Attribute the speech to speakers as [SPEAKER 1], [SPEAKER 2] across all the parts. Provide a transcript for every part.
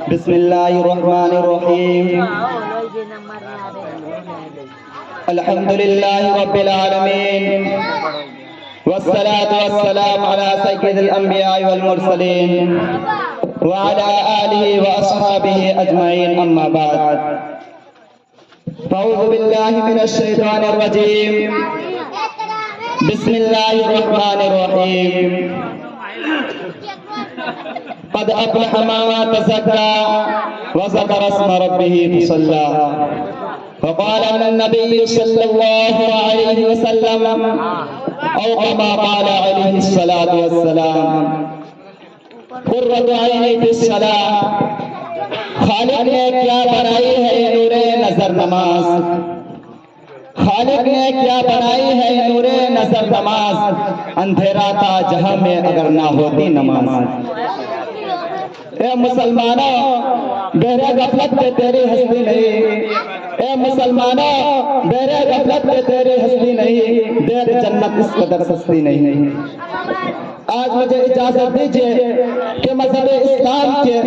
[SPEAKER 1] بسم اللہ الرحمن الرحیم الحمد للہ رب العالمین والصلاة والسلام على سید الانبیاء والمرسلین وعلى آلہ واصحابہ اجمعین اما بعد فاعوذ باللہ من الشیطان الرجیم بسم اللہ الرحمن الرحیم قد افلح من تزكى وذكر اسم ربه فصلى وقال النبي صلى الله عليه وسلم او كما قال عليه الصلاة والسلام قرة عيني في الصلاة خالق نے کیا بنائی ہے نور نظر نماز خالق نے کیا بنائی ہے نور نظر نماز اندھیرا تھا جہاں میں اگر نہ ہوتی نماز اے مسلمانوں بہرے غفلت پہ تیری ہستی نہیں اے مسلمانوں بہرے غفلت پہ تیری ہستی نہیں دیر جنت اس قدر سستی نہیں آج مجھے اجازت دیجئے کہ مذہب اسلام کے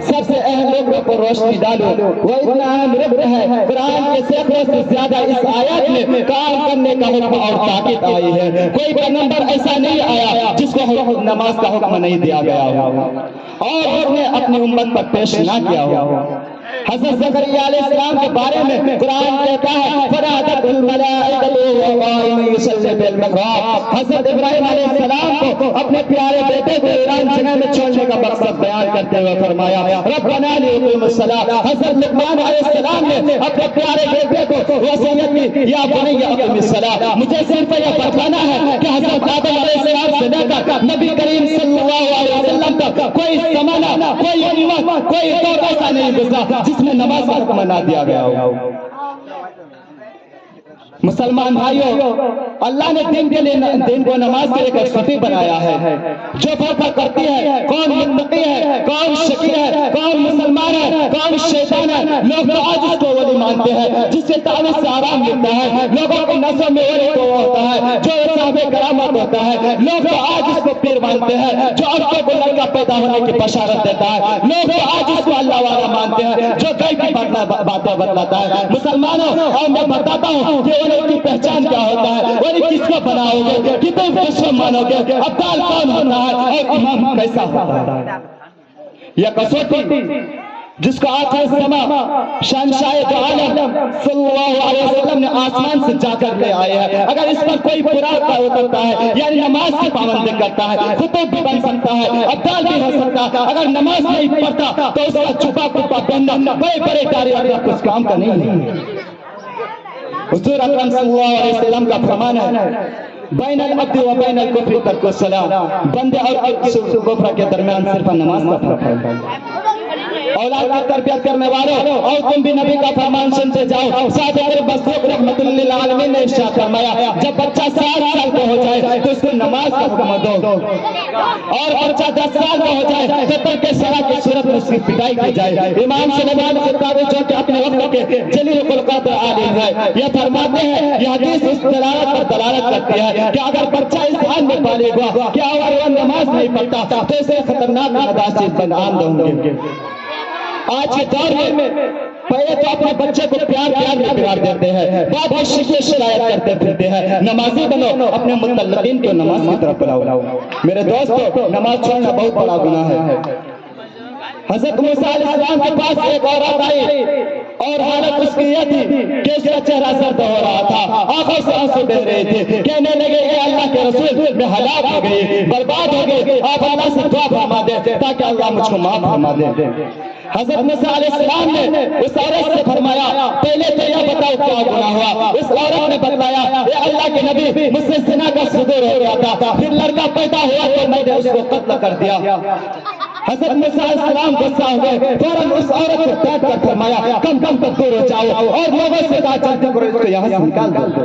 [SPEAKER 1] سب سے اہم رکن پر روشنی ڈالو وہ اتنا اہم رکن ہے قرآن کے سینکڑوں سے زیادہ اس آیات میں کام کرنے کا حکم اور تاکید آئی ہے کوئی پیغمبر ایسا نہیں آیا جس کو نماز کا حکم نہیں دیا گیا ہو اور اس نے اپنی امت پر پیش نہ کیا ہو حضرت زکریا علیہ السلام کے بارے میں قرآن کہتا ہے فنادته الملائکۃ وهو قائم یصلی بالمحراب حضرت ابراہیم علیہ السلام کو اپنے پیارے بیٹے کو ایران جگہ میں چھوڑنے کا مقصد بیان کرتے ہوئے فرمایا ربنا لیقیموا الصلاۃ حضرت لقمان علیہ السلام نے اپنے پیارے بیٹے کو وصیت کی یا بنی اقم الصلاۃ مجھے صرف یہ بتانا ہے کہ حضرت آدم علیہ السلام سے لے کر نبی کریم صلی اللہ علیہ وسلم تک کوئی زمانہ کوئی امت کوئی دور ایسا نہیں گزرا جس میں نماز کا حکم نہ دیا گیا ہو مسلمان بھائیوں اللہ نے دین کو نماز کے ایک صفی بنایا ہے جو فرق کرتی ہے کون متقی ہے کون شقی ہے کون مسلمان ہے کون شیطان ہے لوگ تو آج اس کو ولی مانتے ہیں جس سے تعویذ سے آرام ملتا ہے لوگوں کی نسوں میں ولی کو ہوتا ہے جو صاحب کرامت ہوتا ہے لوگ تو آج اس کو پیر مانتے ہیں جو عورتوں کو لڑکا پیدا ہونے کی بشارت دیتا ہے لوگ تو آج اس کو اللہ والا مانتے ہیں جو غیب کی باتیں بتلاتا ہے مسلمانوں اور میں بتاتا ہوں کہ کی پہچان کیا ہوتا ہے ولی کس کو بناؤ گے کتنے پیشے مانو گے ابدال کون ہوتا ہے اور امام کیسا ہوتا ہے یہ کسوٹی جس کو آخر السما شہنشاہ دو عالم صلی اللہ علیہ وسلم نے آسمان سے جا کر لے آئے ہیں اگر اس پر کوئی برا اترتا ہے یعنی نماز کی پابندی کرتا ہے خطب بھی بن سکتا ہے ابدال بھی ہو سکتا ہے اگر نماز نہیں پڑھتا تو اس کا چھپا کپا بننا بڑے بڑے کاریہ کچھ کام کا نہیں ہے حضور اکرم صلی اللہ علیہ وسلم کا فرمان ہے بین العبد و بین الکفر ترک الصلاۃ بندے اور کفر کے درمیان صرف نماز کا فرق ہے اولاد کی تربیت کرنے والوں اور تم بھی نبی کا فرمان سنتے جاؤ صادق مصدوق رحمت للعالمین نے ارشاد فرمایا جب بچہ 7 سال کا ہو جائے تو اس کو نماز کا حکم دو اور بچہ 10 سال کا ہو جائے تو ترک صلاۃ کی صورت میں اس کی پٹائی کی جائے امام سلیمان خطابی جو کہ اپنے وقت کے جلیل القدر عالم ہے یہ فرماتے ہیں یہ حدیث اس دلالت پر دلالت کرتی ہے کہ اگر بچہ اس حال میں بالغ ہوا کہ اگر وہ نماز نہیں پڑھتا تو اسے خطرناک عادات سے بنام ہوں گے آج کے دور میں پہلے تو اپنے بچے کو پیار میں بگاڑ دیتے ہیں بعد میں شکایت کرتے پھرتے ہیں نمازی بنو اپنے متعلقین کو نماز کی طرف بلاؤ میرے دوستو نماز چھوڑنا بہت بڑا گناہ ہے حضرت موسیٰ علیہ السلام کے پاس ایک عورت آئی اور حالت اس کی یہ تھی کہ اس کا چہرہ زرد ہو رہا تھا آنکھوں سے آنسو بہہ رہے تھے کہنے لگے اے اللہ کے رسول میں ہلاک ہو گئی برباد ہو گئی آپ اللہ سے دعا فرما دے تاکہ اللہ مجھ کو معاف فرما دے حضرت موسیٰ علیہ السلام نے اس عورت سے فرمایا پہلے تو یہ بتاؤ کیا گناہ ہوا اس عورت نے بتایا اے اللہ کے نبی مجھ سے زنا کا صدور ہو گیا تھا پھر لڑکا پیدا ہوا تو میں نے اس کو قتل کر دیا حضرت موسیٰ علیہ السلام غصہ ہو گئے فوراً اس عورت کو ڈانٹ کر فرمایا کم تک دور ہو جاؤ اور لوگوں سے کہا چلتے کرو اس کو یہاں سے نکال دو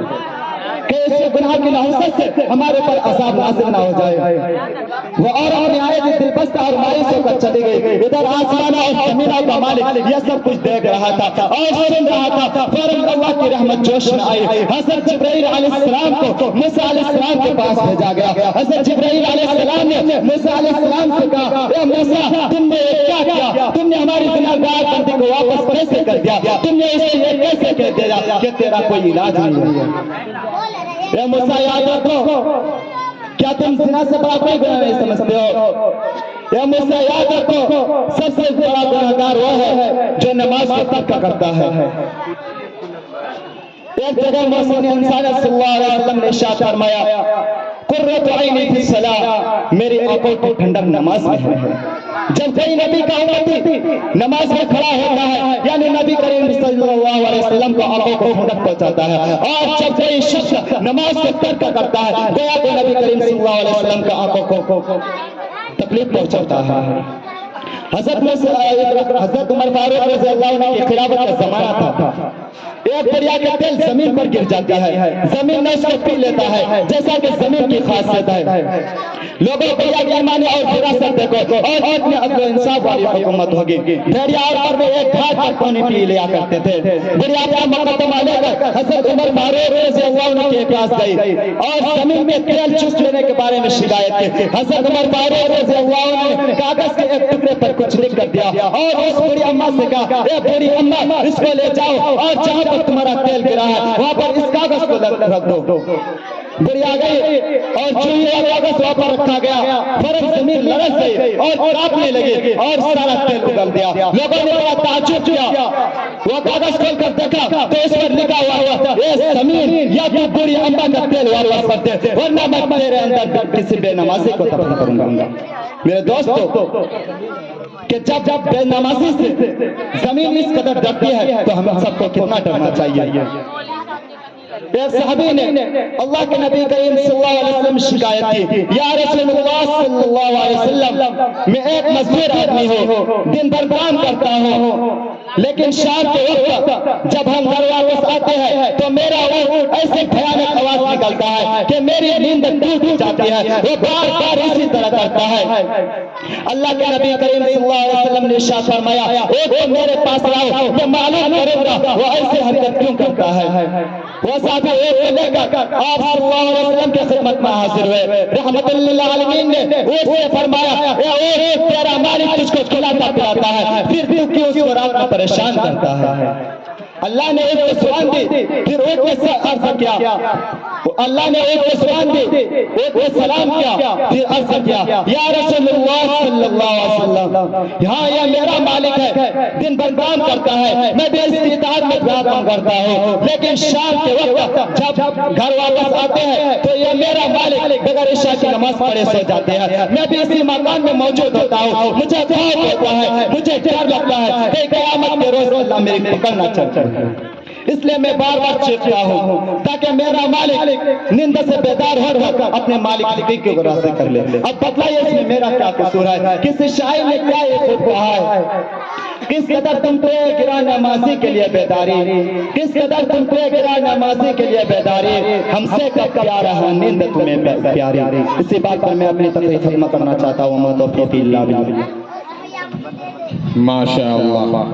[SPEAKER 1] کہ اس گناہ کی نحوست سے ہمارے پر عذاب نازل نہ ہو جائے وہ عورت نے آیت دل بستہ اور مایوس ہو کر چلی گئی. ادھر آسمان اور زمین کا مالک یہ سب کچھ دیکھ رہا تھا اور سن رہا تھا. فوراً اللہ کی رحمت جوش میں آئی. حضرت جبرائیل علیہ السلام کو موسیٰ علیہ السلام کے پاس بھیجا گیا. حضرت جبرائیل علیہ السلام نے موسیٰ علیہ السلام سے کہا اے موسیٰ تم نے کیا کیا؟ تم نے ہماری گناہگار بندی کو واپس کیسے کر دیا؟ تم نے اسے یہ کیسے کہہ دیا کہ تیرا کوئی علاج نہیں ہے؟ اے موسیٰ یاد رکھو کیا تم زنا سے بڑا کوئی گناہ نہیں سمجھتے ہو؟ اے موسیٰ یاد رکھو سب سے بڑا گناہگار وہ ہے جو نماز کو ترک کرتا ہے. ایک جگہ محسن انسان صلی اللہ علیہ وسلم نے ارشاد فرمایا قرۃ عینی فی الصلاۃ، میری آنکھوں کی ٹھنڈک نماز میں ہے. جب کوئی نبی کا امتی نماز میں کھڑا ہوتا ہے یعنی نبی کریم صلی اللہ علیہ وسلم کو آنکھوں کو ٹھنڈک پہنچاتا ہے. اور جب کوئی شخص نماز کو ترک کرتا ہے گویا کہ نبی کریم صلی اللہ علیہ وسلم کا آنکھوں کو تکلیف پہنچاتا ہے. حضرت عمر فاروق رضی اللہ عنہ کی خلافت کا زمانہ تھا. ایک دریا کا تیل زمین پر گر جاتا ہے، زمین نہ اس کو پی لیتا ہے جیسا کہ زمین کی خاصیت ہے. لوگوں دریا کی ایمانی اور فراست دیکھو اور اتنے عدل و انصاف والی حکومت ہوگی. دریا اور میں ایک گھاٹ پر پانی پی لیا کرتے تھے. دریا کا مقدمہ لے کر حضرت عمر فاروق رضی اللہ عنہ کے پاس گئی اور زمین میں تیل چوس لینے کے بارے میں شکایت کی. حضرت عمر فاروق رضی اللہ عنہ نے کاغذ کے ایک ٹکڑے پر کچھ لکھ کر دیا اور اس بڑی اماں سے کہا اے بڑی اماں اس کو لے جاؤ اور جہاں پر تمہارا تیل گرا ہے وہاں پر اس کاغذ کو رکھ دو. بڑی آ گئی اور چوہی اور کاغذ وہاں پر رکھا گیا. فوراً زمین لرز گئی اور کانپنے لگی اور سارا تیل اگل دیا. لوگوں نے بڑا تعجب کیا. وہ کاغذ کھول کر دیکھا تو اس پر لکھا ہوا تھا اے زمین یا تو بڑی اماں کا تیل واپس کر دے ورنہ میں تیرے اندر کسی بے نمازی کو دفن کروں گا. میرے دوستو کہ جب بے نمازی سے زمین اس قدر ڈرتی ہے تو ہم سب کو کتنا ڈرنا چاہیے. ایک صحابی نے اللہ کے نبی کریم صلی اللہ علیہ وسلم شکایت کی یا رسول اللہ صلی اللہ علیہ وسلم میں ایک مزدور آدمی ہوں، دن بھر کام کرتا ہوں لیکن شام کے وقت جب ہم گھر واپس آتے ہیں تو میرا اونٹ ایسے بھیانک آواز نکلتا ہے کہ میری نیند ٹوٹ جاتی ہے. وہ بار بار اسی طرح کرتا ہے. اللہ کے نبی کریم صلی اللہ علیہ وسلم نے ارشاد فرمایا اے میرے پاس لاؤ میں معلوم کروں گا وہ ایسے حرکت کیوں کرتا ہے. وہ صحابی ایک لے کر آپ صلی اللہ علیہ وسلم کے خدمت میں حاضر ہوئے. رحمت للعالمین نے اونٹ سے فرمایا اے اونٹ تیرا مالک تجھ کو کھلاتا پلاتا ہے پھر تو کیوں اس کو رات میں پریشان کرتا ہے. اللہ نے ایک کو زبان دی پھر ایک نے عرض کیا. اللہ نے ایک کو زبان دی ایک کو سلام کیا پھر عرض کیا یا رسول اللہ صلی اللہ علیہ وسلم ہاں یہ میرا مالک ہے، دن بھر کام کرتا ہے میں بھی اس کی اطاعت میں کام کرتا ہوں لیکن شام کے وقت جب گھر واپس آتے ہیں تو یہ میرا مالک بغیر عشاء کی نماز پڑھے سو جاتے ہیں. میں بھی اسی مکان میں موجود ہوتا ہوں. مجھے خوف ہوتا ہے، مجھے ڈر لگتا ہے کہ قیامت کے روز اللہ میری پکڑنا چاہتا ہے. اس لیے میں بار بار چیختا ہوں تاکہ میرا مالک نیند سے بیدار ہو کر اپنے مالک کی راضی کر لے. اب بتلائیے اس میں میرا کیا قصور ہے؟ کسی شاعر نے کیا یہ خود کہا ہے کس قدر تم پہ گرا نمازی کے لیے بیداری، کس قدر تم پہ گرا نمازی کے لیے بیداری، ہم سے کب پیارا ہے نیند تمہیں پیاری. اسی بات پر میں اپنی تقریر ختم کرنا چاہتا ہوں. ما توفیقی الا باللہ.
[SPEAKER 2] ماشاء اللہ.